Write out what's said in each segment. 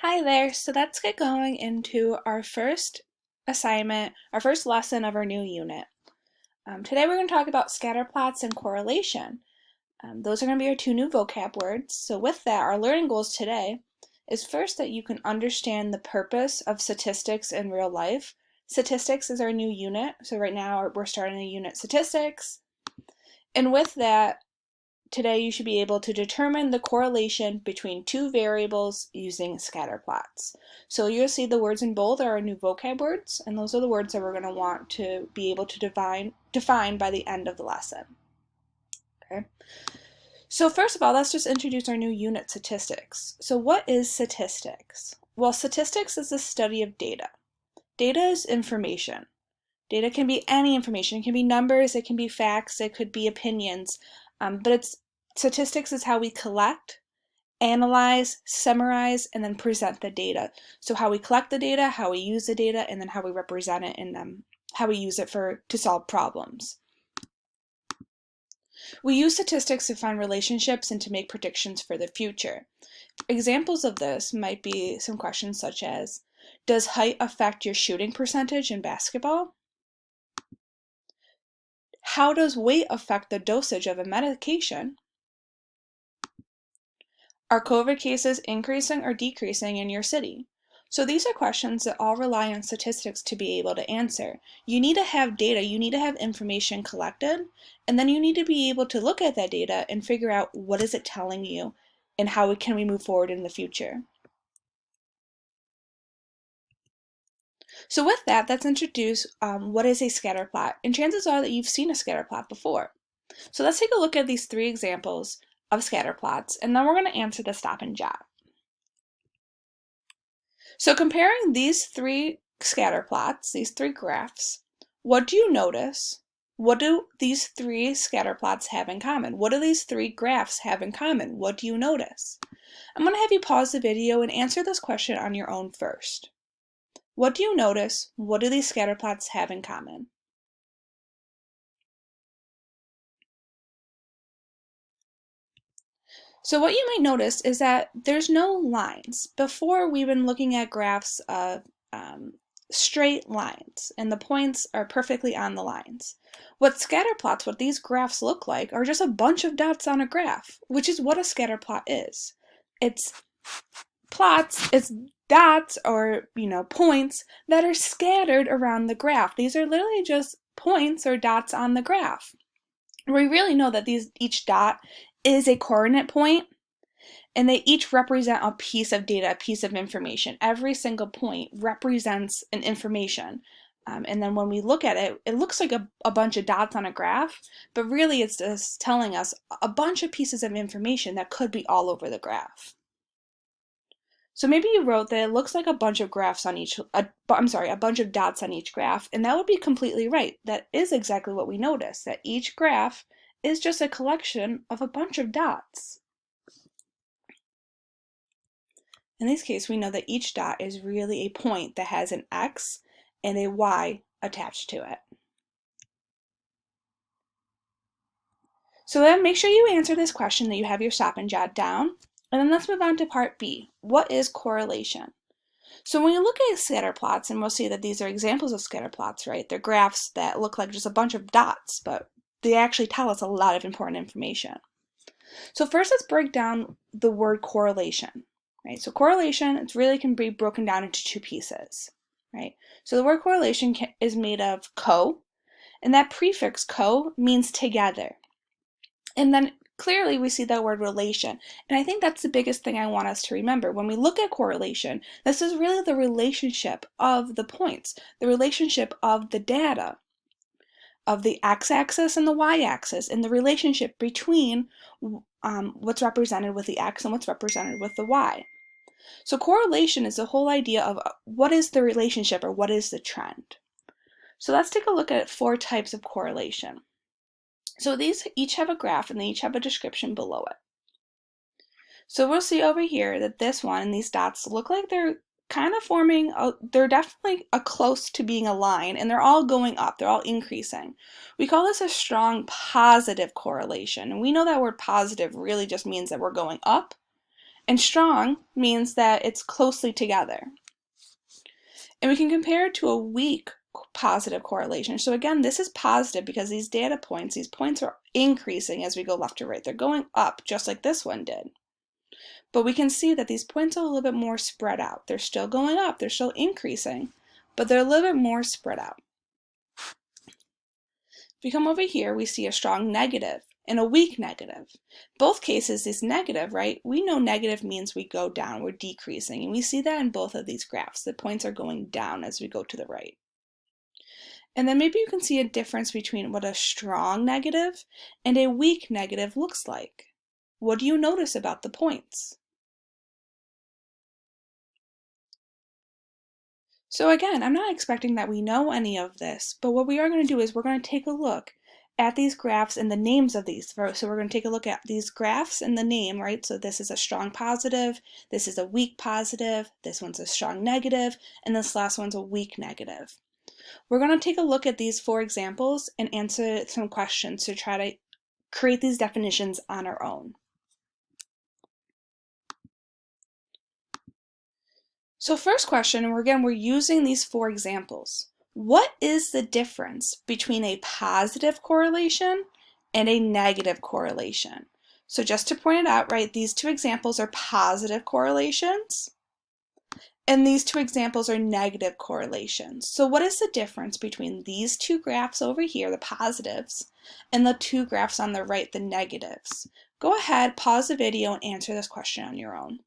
Hi there, so let's get going into our first assignment, our first lesson of our new unit. Today we're going to talk about scatter plots and correlation. Those are going to be our two new vocab words. So with that, our learning goals today is first that you can understand the purpose of statistics in real life. Statistics is our new unit, so right now we're starting a unit statistics. And with that, today you should be able to determine the correlation between two variables using scatter plots. So you'll see the words in bold are our new vocab words, and those are the words that we're going to want to be able to define by the end of the lesson. Okay. So first of all, let's just introduce our new unit, statistics. So what is statistics? Well, statistics is the study of data. Data is information. Data can be any information. It can be numbers, it can be facts, it could be opinions, but statistics is how we collect, analyze, summarize, and then present the data. So how we collect the data, how we use the data, and then how we represent it and how we use it to solve problems. We use statistics to find relationships and to make predictions for the future. Examples of this might be some questions such as, does height affect your shooting percentage in basketball? How does weight affect the dosage of a medication? Are COVID cases increasing or decreasing in your city? So these are questions that all rely on statistics to be able to answer. You need to have data, you need to have information collected, and then you need to be able to look at that data and figure out what is it telling you and how can we move forward in the future. So with that, let's introduce what is a scatter plot, and chances are that you've seen a scatter plot before. So let's take a look at these three examples of scatter plots, and then we're going to answer the stop and jot. So comparing these three scatter plots, these three graphs, what do you notice? What do these three scatter plots have in common? What do these three graphs have in common? What do you notice? I'm going to have you pause the video and answer this question on your own first. What do you notice? What do these scatter plots have in common? So what you might notice is that there's no lines. Before, we've been looking at graphs of straight lines, and the points are perfectly on the lines. What scatter plots, what these graphs look like, are just a bunch of dots on a graph, which is what a scatter plot is. It's plots, it's dots or, points that are scattered around the graph. These are literally just points or dots on the graph. We really know that each dot is a coordinate point, and they each represent a piece of data, a piece of information. Every single point represents an information. And then when we look at it, it looks like a bunch of dots on a graph, but really it's just telling us a bunch of pieces of information that could be all over the graph. So maybe you wrote that it looks like a bunch of graphs on a bunch of dots on each graph, and that would be completely right. That is exactly what we notice, that each graph is just a collection of a bunch of dots. In this case, we know that each dot is really a point that has an X and a Y attached to it. So then make sure you answer this question, that you have your stop and jot down. And then let's move on to part B. What is correlation? So when you look at scatter plots, and we'll see that these are examples of scatter plots, right? They're graphs that look like just a bunch of dots, but they actually tell us a lot of important information. So first, let's break down the word correlation. Right? So correlation, it really can be broken down into two pieces, right? So the word correlation is made of co, and that prefix co means together. And then clearly we see that word relation, and I think that's the biggest thing I want us to remember. When we look at correlation, this is really the relationship of the points, the relationship of the data, of the x-axis and the y-axis, and the relationship between what's represented with the x and what's represented with the y. So correlation is the whole idea of what is the relationship or what is the trend. So let's take a look at 4 types of correlation. So these each have a graph and they each have a description below it. So we'll see over here that this one and these dots look like they're kind of forming, they're definitely close to being a line, and they're all going up, they're all increasing. We call this a strong positive correlation, and we know that word positive really just means that we're going up, And strong means that it's closely together. And we can compare it to a weak positive correlation. So again, this is positive because these data points, these points are increasing as we go left to right. They're going up just like this one did. But we can see that these points are a little bit more spread out. They're still going up, they're still increasing, but they're a little bit more spread out. If we come over here, we see a strong negative and a weak negative. Both cases is negative, right? We know negative means we go down, we're decreasing, and we see that in both of these graphs. The points are going down as we go to the right. And then maybe you can see a difference between what a strong negative and a weak negative looks like. What do you notice about the points? So again, I'm not expecting that we know any of this, but what we are going to do is we're going to take a look at these graphs and the names of these. So we're going to take a look at these graphs and the name, right? So this is a strong positive, this is a weak positive, this one's a strong negative, and this last one's a weak negative. We're going to take a look at these 4 examples and answer some questions to try to create these definitions on our own. So first question, and we're using these 4 examples. What is the difference between a positive correlation and a negative correlation? So just to point it out, right, these 2 examples are positive correlations, and these 2 examples are negative correlations. So what is the difference between these 2 graphs over here, the positives, and the 2 graphs on the right, the negatives? Go ahead, pause the video, and answer this question on your own.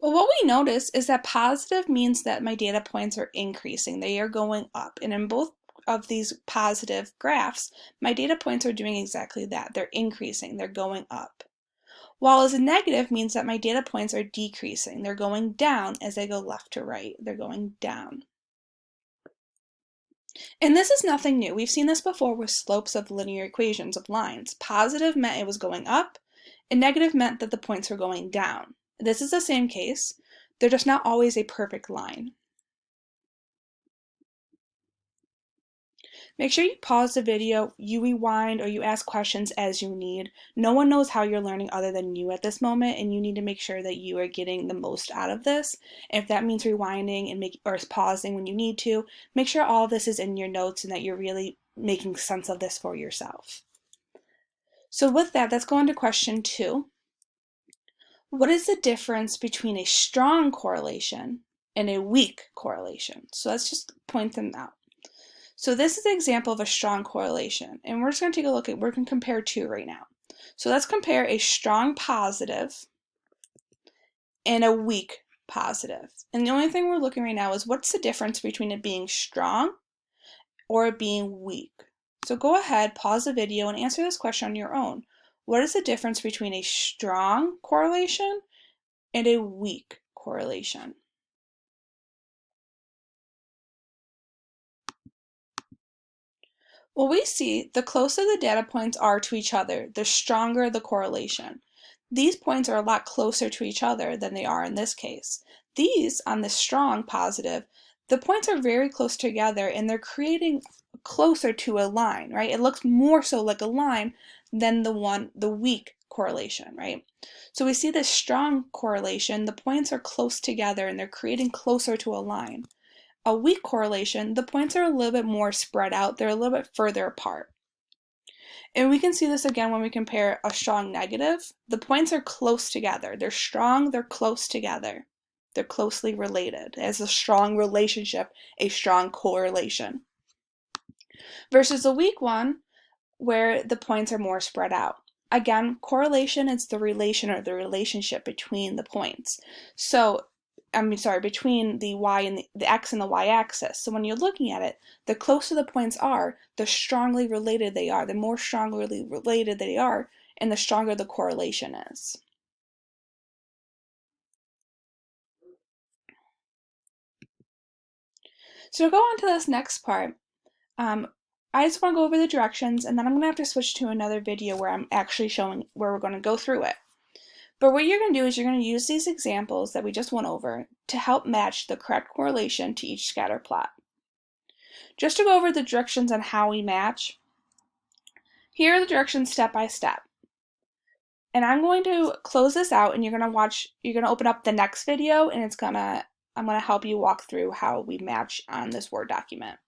Well, what we notice is that positive means that my data points are increasing. They are going up. And in both of these positive graphs, my data points are doing exactly that. They're increasing. They're going up. While as a negative means that my data points are decreasing. They're going down as I go left to right. They're going down. And this is nothing new. We've seen this before with slopes of linear equations of lines. Positive meant it was going up, and negative meant that the points were going down. This is the same case. They're just not always a perfect line. Make sure you pause the video, you rewind, or you ask questions as you need. No one knows how you're learning other than you at this moment, and you need to make sure that you are getting the most out of this. If that means rewinding and or pausing when you need to, make sure all of this is in your notes and that you're really making sense of this for yourself. So with that, let's go on to question 2. What is the difference between a strong correlation and a weak correlation? So let's just point them out. So this is an example of a strong correlation, and we're just going to take a look at, we're going to compare 2 right now. So let's compare a strong positive and a weak positive. And the only thing we're looking right now is what's the difference between it being strong or it being weak. So go ahead, pause the video, and answer this question on your own. What is the difference between a strong correlation and a weak correlation? Well, we see the closer the data points are to each other, the stronger the correlation. These points are a lot closer to each other than they are in this case. These, on the strong positive, the points are very close together and they're creating closer to a line, right? It looks more so like a line than the weak correlation, right? So we see this strong correlation, the points are close together and they're creating closer to a line. A weak correlation, the points are a little bit more spread out, they're a little bit further apart. And we can see this again when we compare a strong negative. The points are close together. They're strong, they're close together. They're closely related. As a strong relationship, a strong correlation. Versus a weak one, where the points are more spread out. Again, correlation is the relation or the relationship between the points. So, between the y and the x and the y-axis. So when you're looking at it, the closer the points are, the strongly related they are. The more strongly related they are, and the stronger the correlation is. So to go on to this next part, I just want to go over the directions, and then I'm going to have to switch to another video where I'm actually showing where we're going to go through it. But what you're going to do is you're going to use these examples that we just went over to help match the correct correlation to each scatter plot. Just to go over the directions on how we match, Here are the directions step by step. And I'm going to close this out, and you're going to open up the next video, and I'm going to help you walk through how we match on this Word document.